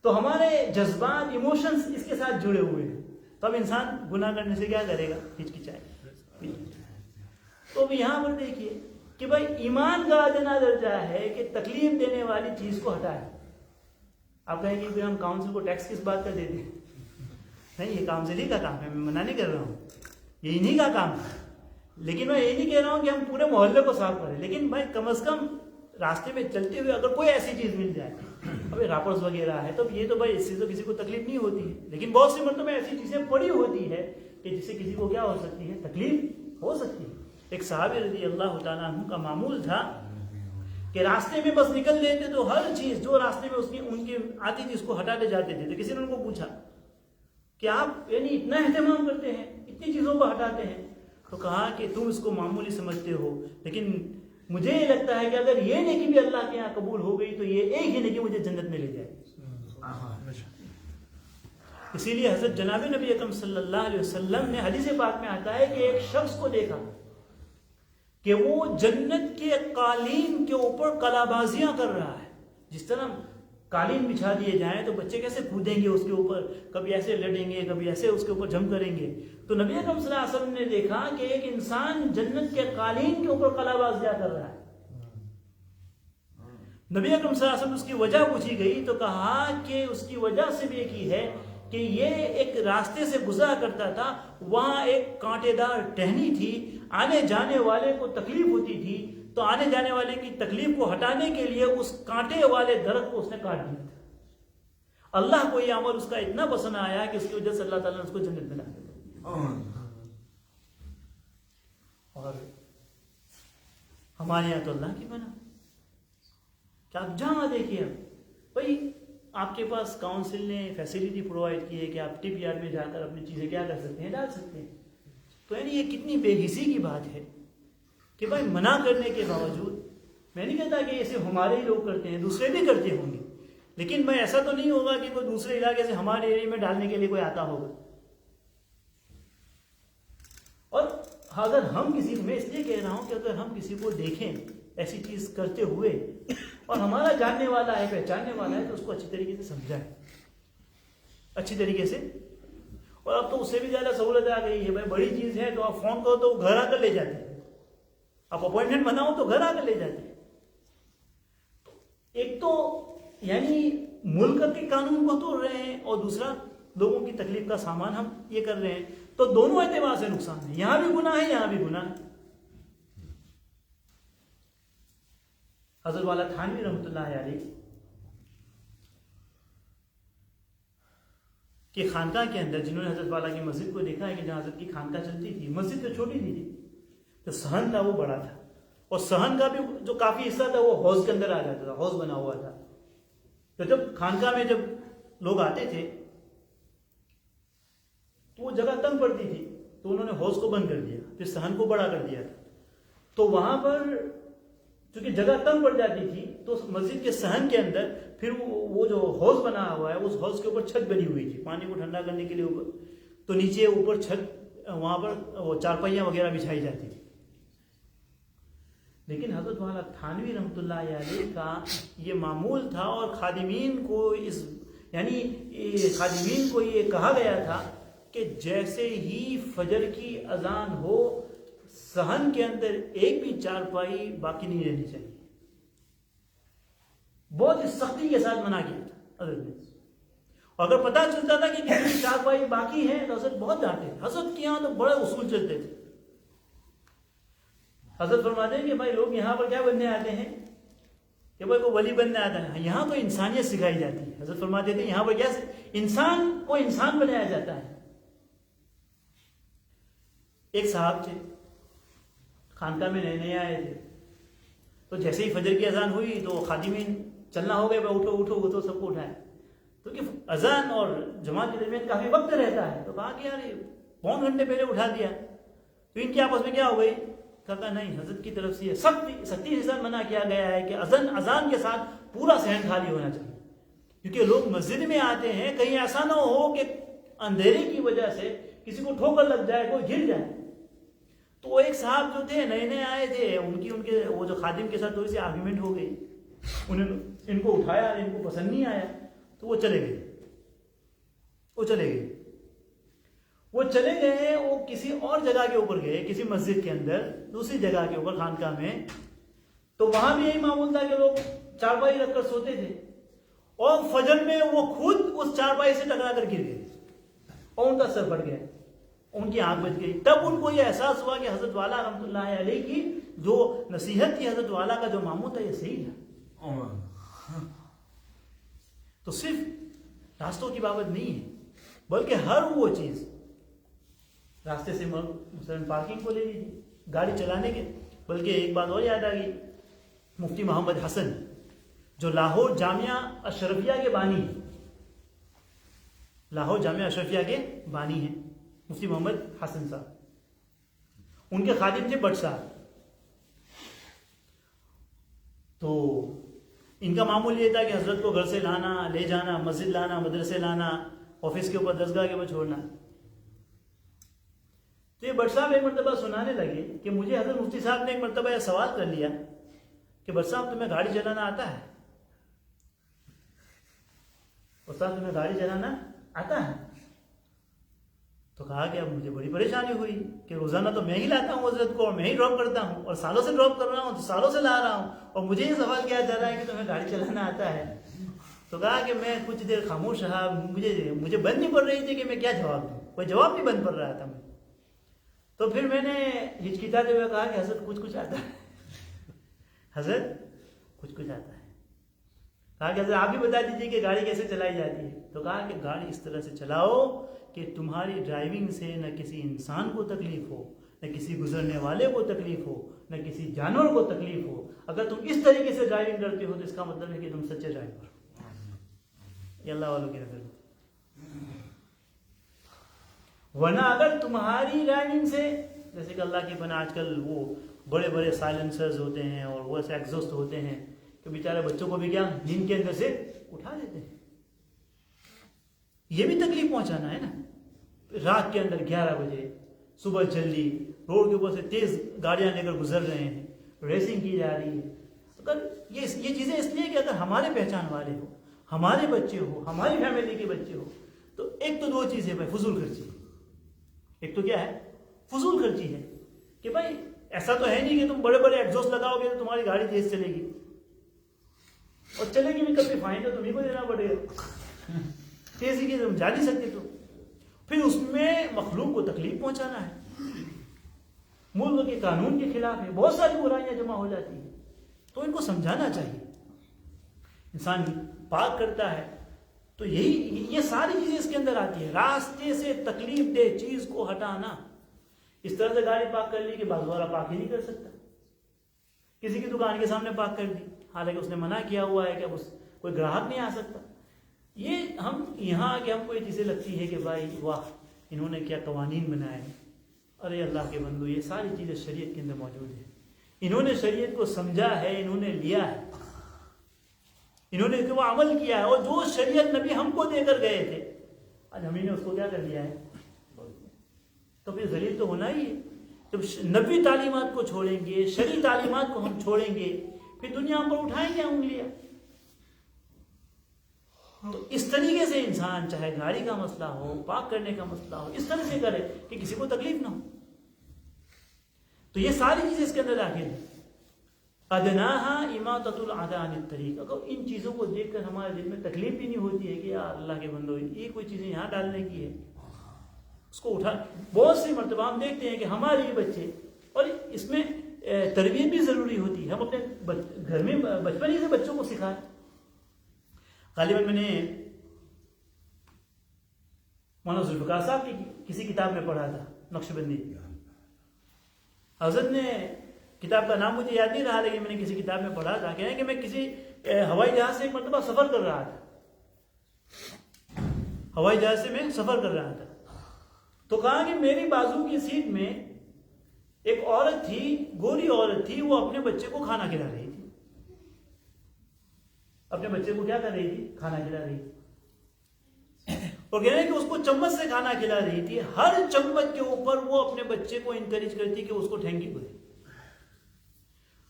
تو ہمارے جذبات، ایموشنز اس کے ساتھ جڑے ہوئے ہیں. تو اب انسان گناہ کرنے سے کیا کرے گا، ہچکچائے. تو اب یہاں پر دیکھیے کہ بھائی ایمان کا ادنا درجہ ہے کہ تکلیف دینے والی چیز کو ہٹائے. آپ کہیں گے پھر ہم کاؤنسل کو ٹیکس کس بات کا دیتے ہیں؟ نہیں، یہ کاؤنسل ہی کا کام ہے، میں منع نہیں کر رہا ہوں، یہ انہی کا کام ہے. لیکن میں یہ نہیں کہہ رہا ہوں کہ ہم پورے محلے کو صاف کریں، لیکن بھائی کم از کم راستے میں چلتے ہوئے اگر کوئی ایسی چیز مل جائے، ابھی راپرز وغیرہ ہے، تو یہ تو بھائی اس سے تو کسی کو تکلیف نہیں ہوتی ہے. لیکن بہت سی مرتبہ ایسی چیزیں پڑی ہوتی ہے کہ جس سے کسی کو کیا ہو سکتی ہے، تکلیف ہو سکتی ہے. ایک صحابی رضی اللہ تعالیٰ عنہ کا معمول تھا کہ راستے میں بس نکل لیتے تو ہر چیز جو راستے میں ان کی آتی تھی اس کو ہٹاتے جاتے تھے. تو کسی نے ان کو پوچھا کہ آپ یعنی اتنا اہتمام کرتے ہیں، اتنی چیزوں کو ہٹاتے ہیں؟ تو کہا کہ تم اس کو معمولی سمجھتے ہو، لیکن مجھے یہ لگتا ہے کہ اگر یہ نیکی بھی اللہ کے یہاں قبول ہو گئی تو یہ ایک ہی نیکی مجھے جنت میں لے جائے. اسی لیے حضرت جناب نبی اکرم صلی اللہ علیہ وسلم نے حدیث پاک میں آتا ہے کہ ایک شخص کو دیکھا کہ وہ جنت کے قالین کے اوپر کلا بازیاں کر رہا ہے. جس طرح قالین بچھا دیے جائیں تو بچے کیسے کودیں گے اس کے اوپر، کبھی ایسے لڑیں گے، کبھی ایسے اس کے اوپر جم کریں گے. تو نبی اکرم صلی اللہ علیہ وسلم نے دیکھا کہ ایک انسان جنت کے قالین کے اوپر کلا بازیاں کر رہا ہے. نبی اکرم صلی اللہ علیہ وسلم اس کی وجہ پوچھی گئی تو کہا کہ اس کی وجہ صرف ایک ہی ہے کہ یہ ایک راستے سے گزرا کرتا تھا، وہاں ایک کانٹے دار ٹہنی تھی، آنے جانے والے کو تکلیف ہوتی تھی، تو آنے جانے والے کی تکلیف کو ہٹانے کے لیے اس کانٹے والے درخت کو اس نے کاٹ دیا تھا. اللہ کو یہ عمل اس کا اتنا پسند آیا کہ اس کی وجہ سے اللہ تعالیٰ نے اس کو جنت میں ڈال دیا. اور ہمارے یہاں تو اللہ کی بنا کہ آپ جہاں دیکھیے بھائی آپ کے پاس کاؤنسل نے فیسلٹی پرووائڈ کی ہے کہ آپ ٹپ یارڈ میں جا کر اپنی چیزیں کیا کر سکتے ہیں، ڈال سکتے ہیں. تو یعنی یہ کتنی بے حسی کی بات ہے کہ بھائی منع کرنے کے باوجود، میں نہیں کہتا کہ ایسے ہمارے ہی لوگ کرتے ہیں، دوسرے بھی کرتے ہوں گے، لیکن میں ایسا تو نہیں ہوگا کہ کوئی دوسرے علاقے سے ہمارے ایریا میں ڈالنے کے لیے کوئی آتا ہوگا. اور اگر ہم کسی کو، میں اس لیے کہہ رہا ہوں کہ اگر ہم کسی کو دیکھیں ایسی چیز کرتے ہوئے اور ہمارا جاننے والا ہے, پہچاننے والا ہے, تو اس کو اچھی طریقے سے سمجھائیں, اچھی طریقے سے. اور اب تو اس سے بھی زیادہ سہولت آ گئی ہے بھائی, بڑی چیز ہے تو آپ فون کرو تو گھر آ کر لے جاتے ہیں, آپ اپوائنٹمنٹ بناؤ تو گھر آ کر لے جاتے ہیں. ایک تو یعنی ملک کے قانون کو توڑ رہے ہیں, اور دوسرا لوگوں کی تکلیف کا سامان ہم یہ کر رہے ہیں. تو دونوں اعتبار سے نقصان ہے, یہاں بھی گناہ ہے, یہاں بھی گناہ ہے. حضرت والا تھانوی رحمۃ اللہ علیہ کہ خانقاہ کے اندر, جنہوں نے حضرت والا کی مسجد کو دیکھا ہے کہ جہاں حضرت کی خانقاہ چلتی تھی, مسجد تو چھوٹی تھی, تو صحن تھا وہ بڑا تھا, اور صحن کا بھی جو کافی حصہ تھا وہ حوض کے اندر آ جاتا تھا, حوض بنا ہوا تھا. تو جب خانقاہ میں جب لوگ آتے تھے تو وہ جگہ تنگ پڑتی تھی, تو انہوں نے حوض کو بند کر دیا, پھر صحن کو بڑا کر دیا تھا. تو وہاں پر چونکہ جگہ تنگ پڑ جاتی تھی, تو مسجد کے صحن کے اندر پھر وہ جو حوض بنا ہوا ہے, اس حوض کے اوپر چھت بنی ہوئی تھی پانی کو ٹھنڈا کرنے کے لیے اوپر, تو نیچے اوپر چھت, وہاں پر وہ چارپائیاں وغیرہ بچھائی جاتی تھی. لیکن حضرت والا تھانوی رحمۃ اللہ علیہ کا یہ معمول تھا, اور خادمین کو خادمین کو یہ کہا گیا تھا کہ جیسے ہی فجر کی اذان ہو, صحن کے اندر ایک بھی چارپائی باقی نہیں رہنی چاہیے. بہت ہی سختی کے ساتھ منع کیا تھا حضرت نے. اور اگر پتہ چلتا تھا کہ کتنی چارپائی باقی ہیں تو حضرت بہت ڈانٹے. حضرت کے یہاں تو بڑے اصول چلتے تھے. حضرت فرماتے ہیں کہ بھائی لوگ یہاں پر کیا بننے آتے ہیں کہ بھائی کو ولی بننے آتا ہے, یہاں تو انسانیت سکھائی جاتی ہے. حضرت فرماتے تھے یہاں پر کیا انسان کو انسان بنایا جاتا ہے. ایک صاحب تھے, خانقاہ میں نئے نئے آئے تھے, تو جیسے ہی فجر کی اذان ہوئی تو خادمین چلنا ہو گیا, بھائی اٹھو اٹھو اٹھو, سب کو اٹھائے. تو کہ اذان اور جماعت کے درمیان کافی وقت رہتا ہے, تو کہا کہ یار پون گھنٹے پہلے اٹھا دیا, تو ان کے آپس میں کیا ہو گئی. کہا نہیں, حضرت کی طرف سے یہ سختی کے ساتھ منع کیا گیا ہے کہ اذان کے ساتھ پورا صحن خالی ہونا چاہیے, کیونکہ لوگ مسجد میں آتے ہیں, کہیں ایسا نہ ہو کہ اندھیرے کی وجہ سے کسی کو ٹھوکر لگ جائے, کوئی گر جائے. تو وہ ایک صاحب جو تھے نئے نئے آئے تھے, ان کے وہ جو خادم کے ساتھ تھوڑی سی آرگیومنٹ ہو گئی, انہوں نے ان کو اٹھایا, ان کو پسند نہیں آیا, تو وہ چلے گئے. وہ چلے گئے, وہ کسی اور جگہ کے اوپر گئے, کسی مسجد کے اندر دوسری جگہ کے اوپر خانقاہ میں. تو وہاں بھی یہی معمول تھا کہ لوگ چارپائی رکھ کر سوتے تھے, اور فجر میں وہ خود اس چارپائی سے ٹکرا کر گر گئے, اور ان کا سر پھٹ گیا, ان کی آنکھ بچ گئی. تب ان کو یہ احساس ہوا کہ حضرت والا رحمۃ اللہ علیہ کی جو نصیحت تھی, حضرت والا کا جو معمول تھا, یہ صحیح تھا. تو صرف راستوں کی بابت نہیں ہے, بلکہ ہر وہ چیز, راستے سے مثلا پارکنگ کو لے لیجیے, گاڑی چلانے کے. بلکہ ایک بات اور یاد آ گئی, مفتی محمد حسن جو لاہور جامعہ اشرفیہ کے بانی ہیں, لاہور جامعہ اشرفیہ کے بانی ہیں مفتی محمد حسن صاحب, ان کے خادم تھے بٹ صاحب. تو ان کا معمول یہ تھا کہ حضرت کو گھر سے لانا, لے جانا, مسجد لانا, مدرسے لانا, آفس کے اوپر درسگاہ کے اوپر چھوڑنا. تو یہ بٹ صاحب ایک مرتبہ سنانے لگے کہ مجھے حضرت مفتی صاحب نے ایک مرتبہ یہ سوال کر لیا کہ بٹ صاحب تمہیں گاڑی چلانا آتا ہے؟ استاد تمہیں گاڑی چلانا آتا ہے؟ تو کہا کہ اب مجھے بڑی پریشانی ہوئی کہ روزانہ تو میں ہی لاتا ہوں حضرت کو, اور میں ہی ڈراپ کرتا ہوں, اور سالوں سے ڈراپ کر رہا ہوں, تو سالوں سے لا رہا ہوں, اور مجھے یہ سوال کیا جا رہا ہے کہ تمہیں گاڑی چلانا آتا ہے. تو کہا کہ میں کچھ دیر خاموش رہا, مجھے بند نہیں پڑ رہی تھی کہ میں کیا جواب دوں, کوئی جواب نہیں بند پڑ رہا تھا. تو پھر میں نے ہچکچاتے ہوئے کہا کہ حضرت کچھ آتا ہے, حضرت کچھ آتا ہے. کہا کہ حضرت آپ بھی بتا دیجیے کہ گاڑی کیسے چلائی جاتی ہے. تو کہا کہ گاڑی اس طرح سے چلاؤ کہ تمہاری ڈرائیونگ سے نہ کسی انسان کو تکلیف ہو, نہ کسی گزرنے والے کو تکلیف ہو, نہ کسی جانور کو تکلیف ہو. اگر تم اس طریقے سے ڈرائیونگ کرتے ہو تو اس کا مطلب ہے کہ تم سچے ڈرائیور ہو. یہ اللہ والوں کی نظر. ورنہ اگر تمہاری ڈرائیونگ سے, جیسے کہ اللہ کی پناہ آج کل وہ بڑے بڑے سائلنسرز ہوتے ہیں اور وہ ایسے ایگزاسٹ ہوتے ہیں کہ بیچارے بچوں کو بھی کیا نیند کے اندر سے اٹھا دیتے ہیں. یہ بھی تکلیف پہنچانا ہے نا. رات کے اندر 11 بجے, صبح جلدی, روڈ کے اوپر سے تیز گاڑیاں لے کر گزر رہے ہیں, ریسنگ کی جا رہی ہے, اگر یہ چیزیں اس لیے کہ اگر ہمارے پہچان والے ہو، ہمارے بچے ہو، ہماری فیملی کے بچے ہو، تو ایک تو دو چیزیں بھائی، فضول خرچی. ایک تو کیا ہے؟ فضول خرچی ہے کہ بھائی ایسا تو ہے نہیں کہ تم بڑے بڑے ایگزوسٹ لگاؤ گے تو تمہاری گاڑی تیز چلے گی، اور چلے گی بھی کبھی فائن تو تمہیں کو دینا پڑے گا، تیزی کی تم جا نہیں سکتے. تو پھر اس میں مخلوق کو تکلیف پہنچانا ہے، ملک کے قانون کے خلاف ہے، بہت ساری برائیاں جمع ہو جاتی ہیں. تو ان کو سمجھانا چاہیے. انسان پاک کرتا ہے تو یہ ساری چیزیں اس کے اندر آتی ہیں. راستے سے تکلیف دہ چیز کو ہٹانا. اس طرح سے گاڑی پاک کر لی کہ بازو والا پاک ہی نہیں کر سکتا، کسی کی دکان کے سامنے پاک کر دی، حالانکہ اس نے منع کیا ہوا ہے کہ اب کوئی گراہک نہیں آ سکتا. یہ ہم یہاں آ کے ہم کو یہ چیزیں لگتی ہے کہ بھائی واہ انہوں نے کیا قوانین بنائے. ارے اللہ کے بندو، یہ ساری چیزیں شریعت کے اندر موجود ہیں. انہوں نے شریعت کو سمجھا ہے، انہوں نے لیا ہے، انہوں نے وہ عمل کیا ہے. اور جو شریعت نبی ہم کو دے کر گئے تھے آج ہم نے اس کو کیا کر لیا ہے. تو پھر ذلیل تو ہونا ہی ہے. جب نبی تعلیمات کو چھوڑیں گے، شرعی تعلیمات کو ہم چھوڑیں گے، پھر دنیا ہم پر اٹھائیں گے انگلیاں. تو اس طریقے سے انسان چاہے گاڑی کا مسئلہ ہو، پاک کرنے کا مسئلہ ہو، اس طرح سے کرے کہ کسی کو تکلیف نہ ہو. تو یہ ساری چیزیں اس کے اندر داخل ہیں. ادناہا اماطۃ الاذى عن الطریق. اگر ان چیزوں کو دیکھ کر ہمارے دل میں تکلیف بھی نہیں ہوتی ہے کہ یار اللہ کے بندو یہ کوئی چیزیں یہاں ڈالنے کی ہے، اس کو اٹھا. بہت سی مرتبہ ہم دیکھتے ہیں کہ ہمارے یہ بچے، اور اس میں تربیت بھی ضروری ہوتی ہے، ہم اپنے گھر میں بچپن ہی سے بچوں کو سکھائیں. غالباً میں نے مولانا ذوالفقار صاحب کی کسی کتاب میں پڑھا تھا، نقش بندی. حضرت نے کتاب کا نام مجھے یاد نہیں رہا، لیکن میں نے کسی کتاب میں پڑھا تھا کہ میں کسی ہوائی جہاز سے ایک مرتبہ سفر کر رہا تھا. ہوائی جہاز سے میں سفر کر رہا تھا تو کہا کہ میری بازو کی سیٹ میں ایک عورت تھی، گوری عورت تھی، وہ اپنے بچے کو کھانا کھلا رہی تھی. اپنے بچے کو کیا کر رہی تھی؟ کھانا کھلا رہی تھی. اور کہہ رہے ہیں کہ اس کو چمچ سے کھانا کھلا رہی تھی. ہر چمچ کے اوپر وہ اپنے بچے کو انکریج کرتی کہ اس کو ٹھینگی کو دے.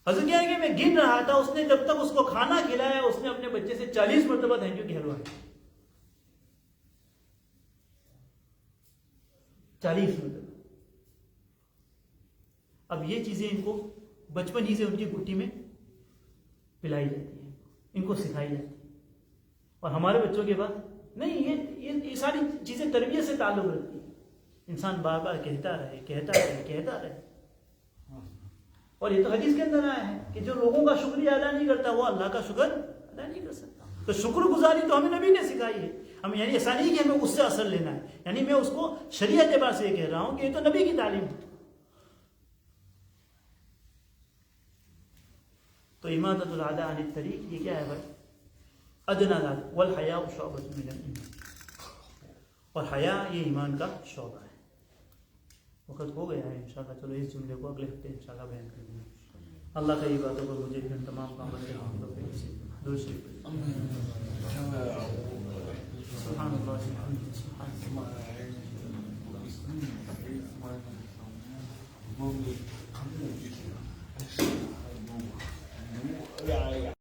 حضرت کیا ہے کہ میں گن رہا تھا، اس نے جب تک اس کو کھانا کھلایا اس نے اپنے بچے سے 40 مرتبہ تھینک یو کہلوایا. 40 مرتبہ. اب یہ چیزیں ان کو بچپن ہی سے ان کی گٹی میں پلائی جاتی ہیں، ان کو سکھائی جاتی ہے. اور ہمارے بچوں کے بعد نہیں، یہ ساری چیزیں تربیت سے تعلق رکھتی ہیں. انسان بار بار کہتا رہے. اور یہ تو حدیث کے اندر آیا ہے کہ جو لوگوں کا شکریہ ادا نہیں کرتا وہ اللہ کا شکر ادا نہیں کر سکتا. تو شکر گزاری تو ہمیں نبی نے سکھائی ہے. ہم یعنی ایسا نہیں کہ ہمیں اس سے اثر لینا ہے، یعنی میں اس کو شریعت اعتبار سے یہ کہہ رہا ہوں کہ یہ تو نبی کی تعلیم ہے. تو اماطۃ الاذى عن الطریق یہ کیا ہے بھائی؟ ادنیٰ ذلک والحیاء شعبۃ من الایمان. اور حیا یہ ایمان کا شعبہ ہے. وقت ہو گیا ہے انشاءاللہ. چلو اس جملے کو اگلے ہفتے انشاءاللہ بیان کریں گے. اللہ کا یہ باتوں پر مجھے بھی تمام کام کرنے کی دو شریف سبحان اللہ.